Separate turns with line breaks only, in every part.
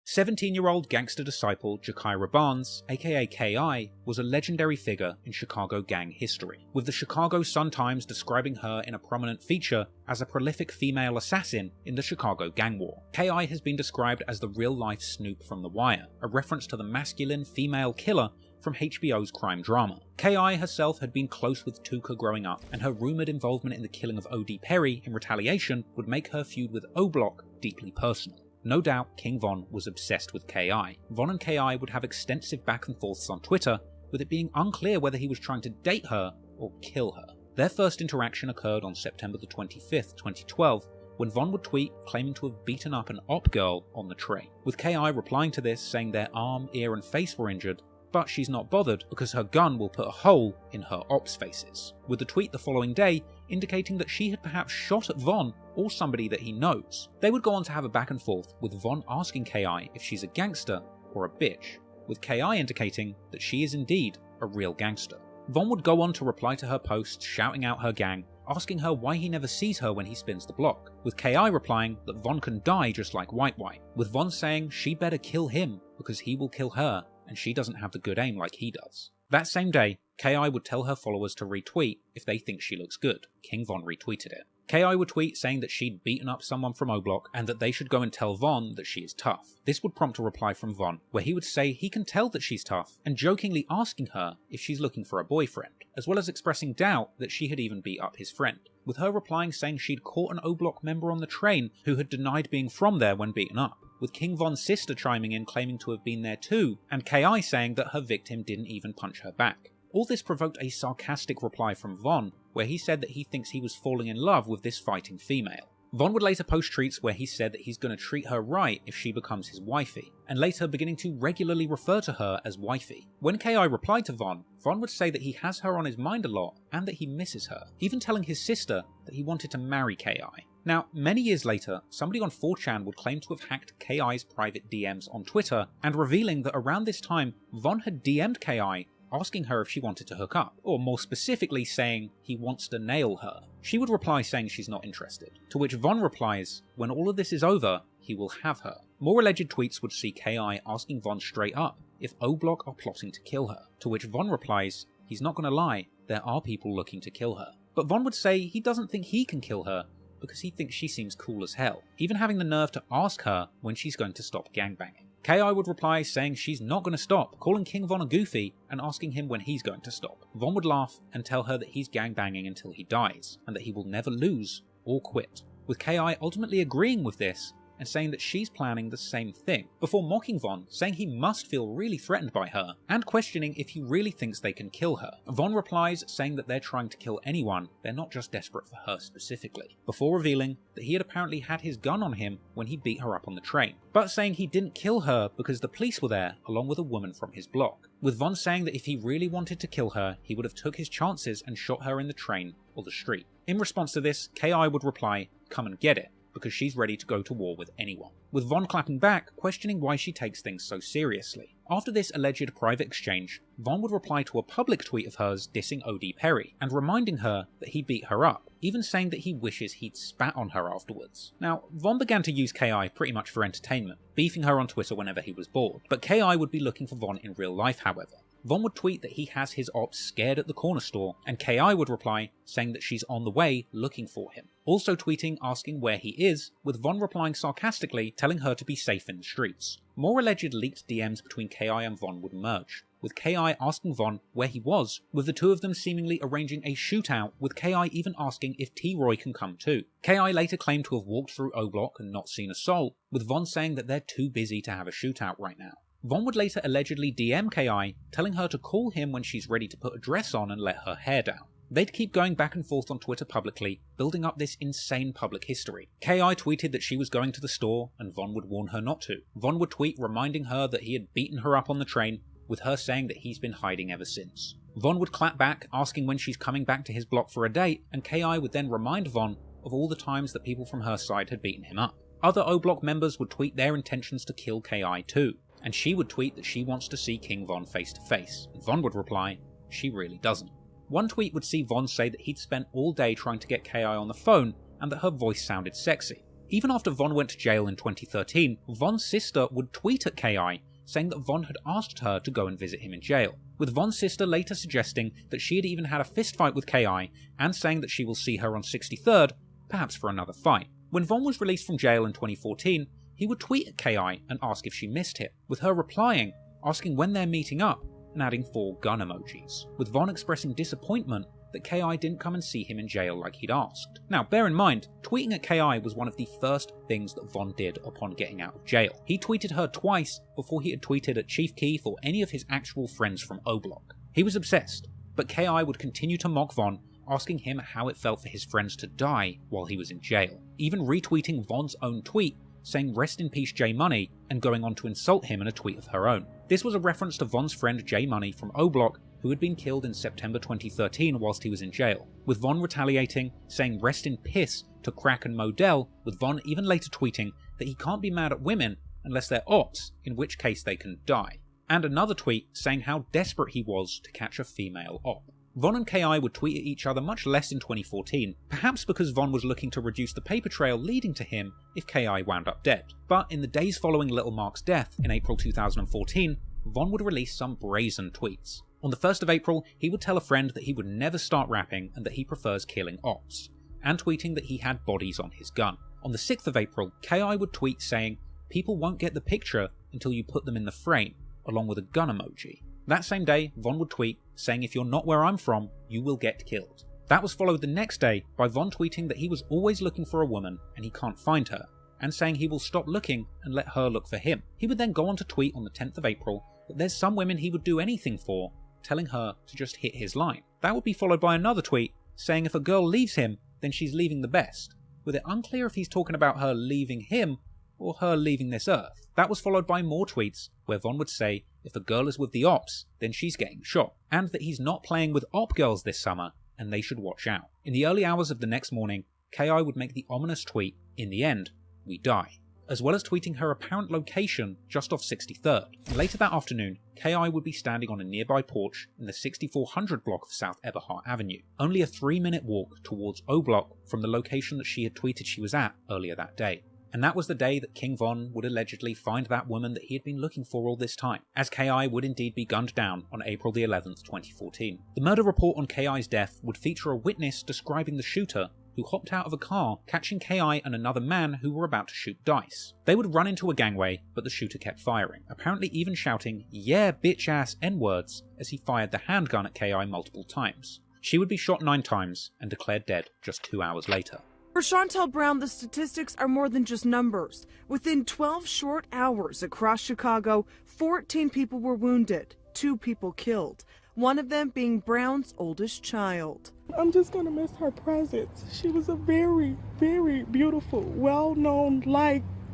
17-year-old gangster disciple Jakira Barnes, aka K.I., was a legendary figure in Chicago gang history, with the Chicago Sun-Times describing her in a prominent feature as a prolific female assassin in the Chicago gang war. K.I. has been described as the real-life Snoop from The Wire, a reference to the masculine female killer from HBO's crime drama. K.I. herself had been close with Tuka growing up, and her rumoured involvement in the killing of O.D. Perry in retaliation would make her feud with O-Block deeply personal. No doubt, King Von was obsessed with K.I. Von and K.I. would have extensive back and forths on Twitter, with it being unclear whether he was trying to date her or kill her. Their first interaction occurred on September the 25th, 2012, when Von would tweet claiming to have beaten up an op girl on the train, with K.I. replying to this saying their arm, ear and face were injured, but she's not bothered because her gun will put a hole in her ops' faces, with the tweet the following day indicating that she had perhaps shot at Von or somebody that he knows. They would go on to have a back and forth, with Von asking K.I. if she's a gangster or a bitch, with K.I. indicating that she is indeed a real gangster. Von would go on to reply to her posts shouting out her gang, asking her why he never sees her when he spins the block, with K.I. replying that Von can die just like White White, with Von saying she better kill him because he will kill her and she doesn't have the good aim like he does. That same day, K.I. would tell her followers to retweet if they think she looks good. King Von retweeted it. K.I. would tweet saying that she'd beaten up someone from O-Block and that they should go and tell Von that she is tough. This would prompt a reply from Von, where he would say he can tell that she's tough, and jokingly asking her if she's looking for a boyfriend, as well as expressing doubt that she had even beat up his friend, with her replying saying she'd caught an O-Block member on the train who had denied being from there when beaten up, with King Von's sister chiming in claiming to have been there too, and K.I. saying that her victim didn't even punch her back. All this provoked a sarcastic reply from Von, where he said that he thinks he was falling in love with this fighting female. Von would later post tweets where he said that he's going to treat her right if she becomes his wifey, and later beginning to regularly refer to her as wifey. When K.I. replied to Von, Von would say that he has her on his mind a lot and that he misses her, even telling his sister that he wanted to marry K.I. Now, many years later, somebody on 4chan would claim to have hacked K.I.'s private DMs on Twitter, and revealing that around this time, Von had DM'd K.I. asking her if she wanted to hook up, or more specifically saying he wants to nail her. She would reply saying she's not interested, to which Von replies, when all of this is over, he will have her. More alleged tweets would see K.I. asking Von straight up if O-Block are plotting to kill her, to which Von replies, he's not gonna lie, there are people looking to kill her. But Von would say he doesn't think he can kill her, because he thinks she seems cool as hell, even having the nerve to ask her when she's going to stop gangbanging. K.I. would reply saying she's not going to stop, calling King Von a goofy and asking him when he's going to stop. Von would laugh and tell her that he's gangbanging until he dies, and that he will never lose or quit, with K.I. ultimately agreeing with this and saying that she's planning the same thing, before mocking Von, saying he must feel really threatened by her, and questioning if he really thinks they can kill her. Von replies saying that they're trying to kill anyone, they're not just desperate for her specifically, before revealing that he had apparently had his gun on him when he beat her up on the train, but saying he didn't kill her because the police were there along with a woman from his block, with Von saying that if he really wanted to kill her, he would have took his chances and shot her in the train or the street. In response to this, K.I. would reply, come and get it, because she's ready to go to war with anyone, with Von clapping back, questioning why she takes things so seriously. After this alleged private exchange, Von would reply to a public tweet of hers dissing O.D. Perry, and reminding her that he beat her up, even saying that he wishes he'd spat on her afterwards. Now, Von began to use K.I. pretty much for entertainment, beefing her on Twitter whenever he was bored, but K.I. would be looking for Von in real life however. Von would tweet that he has his ops scared at the corner store, and K.I. would reply saying that she's on the way looking for him. Also tweeting asking where he is, with Von replying sarcastically telling her to be safe in the streets. More alleged leaked DMs between K.I. and Von would emerge, with K.I. asking Von where he was, with the two of them seemingly arranging a shootout, with K.I. even asking if T-Roy can come too. K.I. later claimed to have walked through O-Block and not seen a soul, with Von saying that they're too busy to have a shootout right now. Von would later allegedly DM K.I., telling her to call him when she's ready to put a dress on and let her hair down. They'd keep going back and forth on Twitter publicly, building up this insane public history. K.I. tweeted that she was going to the store, and Von would warn her not to. Von would tweet reminding her that he had beaten her up on the train, with her saying that he's been hiding ever since. Von would clap back, asking when she's coming back to his block for a date, and K.I. would then remind Von of all the times that people from her side had beaten him up. Other O-Block members would tweet their intentions to kill K.I. too, and she would tweet that she wants to see King Von face to face, and Von would reply, she really doesn't. One tweet would see Von say that he'd spent all day trying to get K.I. on the phone, and that her voice sounded sexy. Even after Von went to jail in 2013, Von's sister would tweet at KI saying that Von had asked her to go and visit him in jail, with Von's sister later suggesting that she had even had a fistfight with KI and saying that she will see her on 63rd, perhaps for another fight. When Von was released from jail in 2014, he would tweet at KI and ask if she missed him, with her replying, asking when they're meeting up, and adding 4 gun emojis, with Von expressing disappointment that KI didn't come and see him in jail like he'd asked. Now, bear in mind, tweeting at KI was one of the first things that Von did upon getting out of jail. He tweeted her twice before he had tweeted at Chief Keef or any of his actual friends from O-Block. He was obsessed, but KI would continue to mock Von, asking him how it felt for his friends to die while he was in jail, even retweeting Von's own tweet saying "Rest in peace J Money" and going on to insult him in a tweet of her own. This was a reference to Von's friend J Money from O-Block, who had been killed in September 2013 whilst he was in jail, with Von retaliating, saying "Rest in piss" to Crack and Modell, with Von even later tweeting that he can't be mad at women unless they're ops, in which case they can die, and another tweet saying how desperate he was to catch a female op. Von and KI would tweet at each other much less in 2014, perhaps because Von was looking to reduce the paper trail leading to him if KI wound up dead. But in the days following Little Mark's death in April 2014, Von would release some brazen tweets. On the 1st of April, he would tell a friend that he would never start rapping and that he prefers killing ops, and tweeting that he had bodies on his gun. On the 6th of April, KI would tweet saying, "People won't get the picture until you put them in the frame," along with a gun emoji. That same day, Von would tweet saying, "If you're not where I'm from, you will get killed." That was followed the next day by Von tweeting that he was always looking for a woman and he can't find her, and saying he will stop looking and let her look for him. He would then go on to tweet on the 10th of April that there's some women he would do anything for, telling her to just hit his line. That would be followed by another tweet saying if a girl leaves him, then she's leaving the best, with it unclear if he's talking about her leaving him or her leaving this earth. That was followed by more tweets where Von would say if a girl is with the ops, then she's getting shot, and that he's not playing with op girls this summer and they should watch out. In the early hours of the next morning, KI would make the ominous tweet, "In the end, we die," as well as tweeting her apparent location just off 63rd. And later that afternoon, KI would be standing on a nearby porch in the 6400 block of South Eberhart Avenue, only a 3-minute walk towards O-Block from the location that she had tweeted she was at earlier that day. And that was the day that King Von would allegedly find that woman that he had been looking for all this time, as KI would indeed be gunned down on April the 11th, 2014. The murder report on KI's death would feature a witness describing the shooter who hopped out of a car, catching KI and another man who were about to shoot dice. They would run into a gangway, but the shooter kept firing, apparently even shouting "Yeah, bitch ass N-words" as he fired the handgun at KI multiple times. She would be shot 9 times and declared dead just 2 hours later.
For Chantel Brown, the statistics are more than just numbers. Within 12 short hours across Chicago, 14 people were wounded, 2 people killed, one of them being Brown's oldest child.
I'm just going to miss her presence. She was a very, very beautiful, well-known,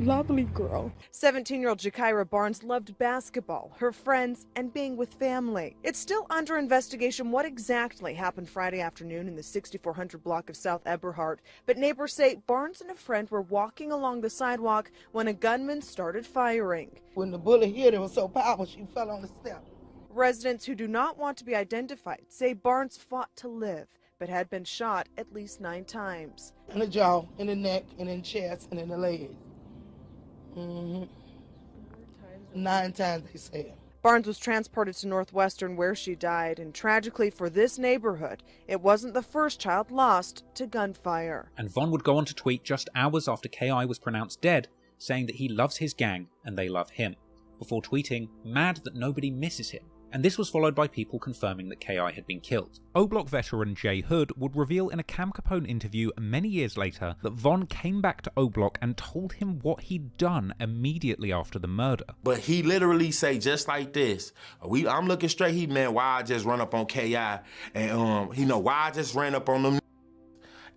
lovely girl.
17-year-old Jakira Barnes loved basketball, her friends, and being with family. It's still under investigation what exactly happened Friday afternoon in the 6400 block of South Eberhart, but neighbors say Barnes and a friend were walking along the sidewalk when a gunman started firing.
When the bullet hit, it was so powerful she fell on the step.
Residents who do not want to be identified say Barnes fought to live, but had been shot at least 9 times.
In the jaw, in the neck, and in the chest, and in the leg. 9 times, they said.
Barnes was transported to Northwestern where she died, and tragically for this neighborhood, it wasn't the first child lost to gunfire.
And Von would go on to tweet just hours after KI was pronounced dead, saying that he loves his gang and they love him, before tweeting, "Mad that nobody misses him." And this was followed by people confirming that KI had been killed. O-Block veteran Jay Hood would reveal in a Cam Capone interview many years later that Von came back to O-Block and told him what he'd done immediately after the murder.
But he literally say just like this, I'm looking straight, he meant why I just run up on KI, and why I just ran up on them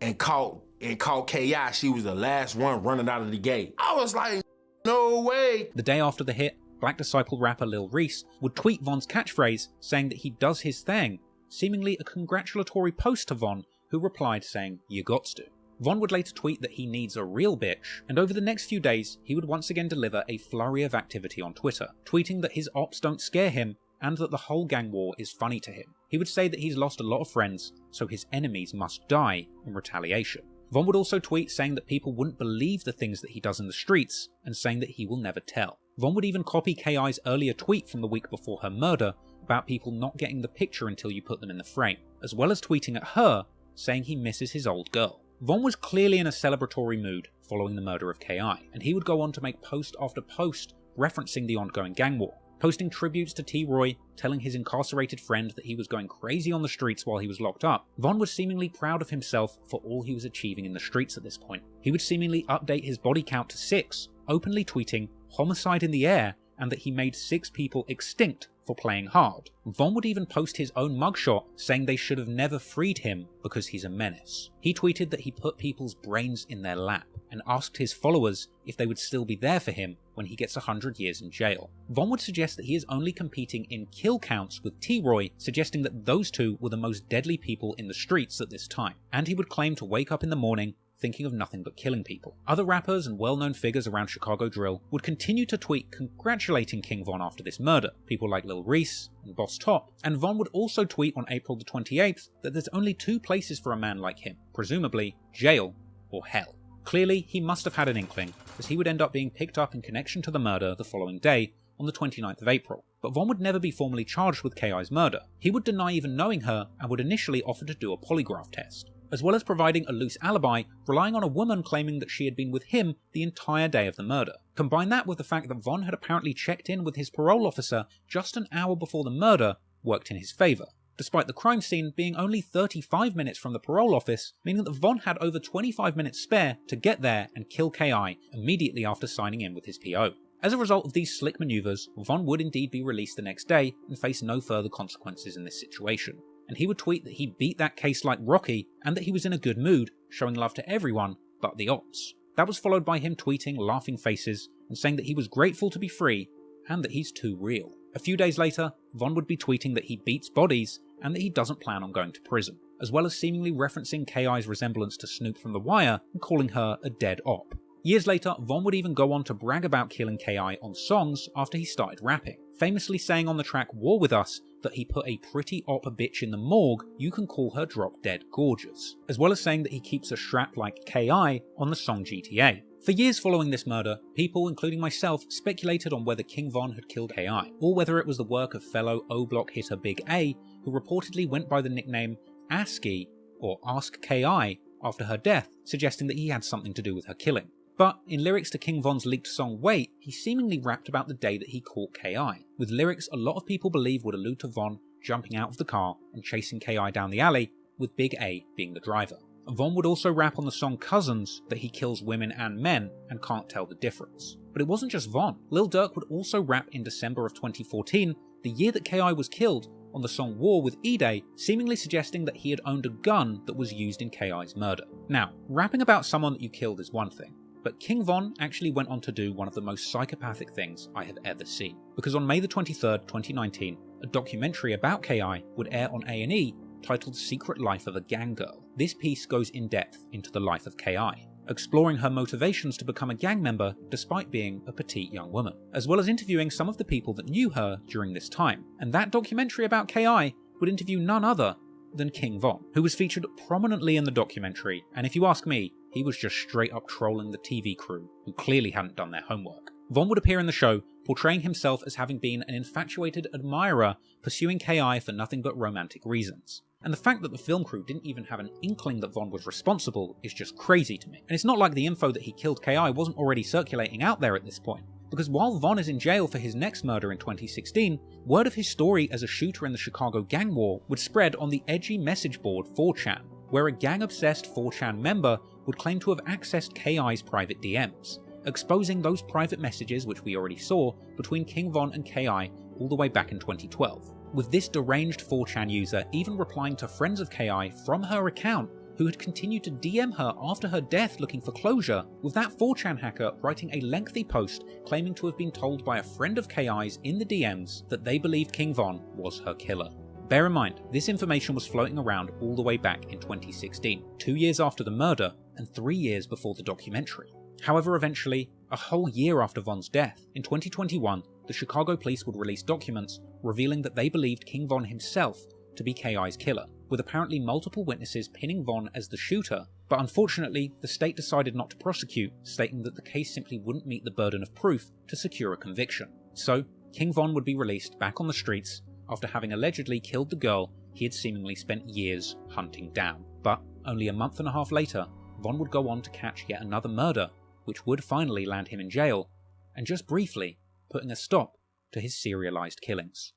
and caught KI. She was the last one running out of the gate. I was like, no way.
The day after the hit, Black Disciple rapper Lil Reese would tweet Von's catchphrase saying that he does his thing, seemingly a congratulatory post to Von, who replied saying, "You gots to." Von would later tweet that he needs a real bitch, and over the next few days he would once again deliver a flurry of activity on Twitter, tweeting that his ops don't scare him and that the whole gang war is funny to him. He would say that he's lost a lot of friends, so his enemies must die in retaliation. Von would also tweet saying that people wouldn't believe the things that he does in the streets, and saying that he will never tell. Von would even copy K.I.'s earlier tweet from the week before her murder about people not getting the picture until you put them in the frame, as well as tweeting at her, saying he misses his old girl. Von was clearly in a celebratory mood following the murder of K.I., and he would go on to make post after post referencing the ongoing gang war, posting tributes to T. Roy, telling his incarcerated friend that he was going crazy on the streets while he was locked up. Von was seemingly proud of himself for all he was achieving in the streets at this point. He would seemingly update his body count to 6, openly tweeting "homicide in the air" and that he made 6 people extinct for playing hard. Von would even post his own mugshot saying they should have never freed him because he's a menace. He tweeted that he put people's brains in their lap and asked his followers if they would still be there for him when he gets 100 years in jail. Von would suggest that he is only competing in kill counts with T-Roy, suggesting that those two were the most deadly people in the streets at this time, and he would claim to wake up in the morning thinking of nothing but killing people. Other rappers and well-known figures around Chicago drill would continue to tweet congratulating King Von after this murder, people like Lil Reese and Boss Top, and Von would also tweet on April the 28th that there's only 2 places for a man like him, presumably jail or hell. Clearly, he must have had an inkling, as he would end up being picked up in connection to the murder the following day, on the 29th of April. But Von would never be formally charged with K.I.'s murder. He would deny even knowing her and would initially offer to do a polygraph test, as well as providing a loose alibi, relying on a woman claiming that she had been with him the entire day of the murder. Combine that with the fact that Von had apparently checked in with his parole officer just an hour before the murder worked in his favour, despite the crime scene being only 35 minutes from the parole office, meaning that Von had over 25 minutes spare to get there and kill K.I. immediately after signing in with his PO. As a result of these slick maneuvers, Von would indeed be released the next day and face no further consequences in this situation. And he would tweet that he beat that case like Rocky and that he was in a good mood, showing love to everyone but the ops. That was followed by him tweeting laughing faces and saying that he was grateful to be free and that he's too real. A few days later, Von would be tweeting that he beats bodies and that he doesn't plan on going to prison, as well as seemingly referencing K.I.'s resemblance to Snoop from The Wire and calling her a dead op. Years later, Von would even go on to brag about killing K.I. on songs after he started rapping, famously saying on the track War With Us that he put a pretty op bitch in the morgue, you can call her drop dead gorgeous, as well as saying that he keeps a strap like K.I. on the song GTA. For years following this murder, people, including myself, speculated on whether King Von had killed K.I., or whether it was the work of fellow O-Block hitter Big A, who reportedly went by the nickname ASCII, or Ask K.I., after her death, suggesting that he had something to do with her killing. But in lyrics to King Von's leaked song Wait, he seemingly rapped about the day that he caught K.I., with lyrics a lot of people believe would allude to Von jumping out of the car and chasing K.I. down the alley, with Big A being the driver. Von would also rap on the song Cousins that he kills women and men and can't tell the difference. But it wasn't just Von. Lil Durk would also rap in December of 2014, the year that K.I. was killed, on the song War with E-Day, seemingly suggesting that he had owned a gun that was used in K.I.'s murder. Now, rapping about someone that you killed is one thing, but King Von actually went on to do one of the most psychopathic things I have ever seen. Because on May the 23rd, 2019, a documentary about K.I. would air on A&E titled Secret Life of a Gang Girl. This piece goes in depth into the life of K.I., exploring her motivations to become a gang member despite being a petite young woman, as well as interviewing some of the people that knew her during this time. And that documentary about K.I. would interview none other than King Von, who was featured prominently in the documentary, and if you ask me, he was just straight up trolling the TV crew, who clearly hadn't done their homework. Von would appear in the show, portraying himself as having been an infatuated admirer pursuing K.I. for nothing but romantic reasons. And the fact that the film crew didn't even have an inkling that Von was responsible is just crazy to me. And it's not like the info that he killed K.I. wasn't already circulating out there at this point, because while Von is in jail for his next murder in 2016, word of his story as a shooter in the Chicago gang war would spread on the edgy message board 4chan, where a gang-obsessed 4chan member would claim to have accessed K.I.'s private DMs, exposing those private messages which we already saw between King Von and K.I. all the way back in 2012. With this deranged 4chan user even replying to friends of K.I. from her account who had continued to DM her after her death looking for closure, with that 4chan hacker writing a lengthy post claiming to have been told by a friend of K.I.'s in the DMs that they believed King Von was her killer. Bear in mind, this information was floating around all the way back in 2016, 2 years after the murder and 3 years before the documentary. However, eventually, a whole year after Von's death, in 2021, the Chicago police would release documents revealing that they believed King Von himself to be K.I.'s killer, with apparently multiple witnesses pinning Von as the shooter, but unfortunately the state decided not to prosecute, stating that the case simply wouldn't meet the burden of proof to secure a conviction. So, King Von would be released back on the streets after having allegedly killed the girl he had seemingly spent years hunting down. But only a month and a half later, Von would go on to catch yet another murder, which would finally land him in jail, and just briefly putting a stop to his serialized killings.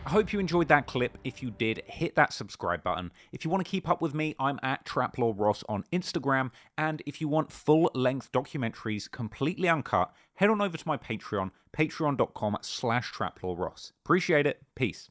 I hope you enjoyed that clip. If you did, hit that subscribe button. If you want to keep up with me, I'm at TraplawRoss on Instagram, and if you want full-length documentaries completely uncut, head on over to my Patreon, patreon.com/TraplawRoss. Appreciate it. Peace.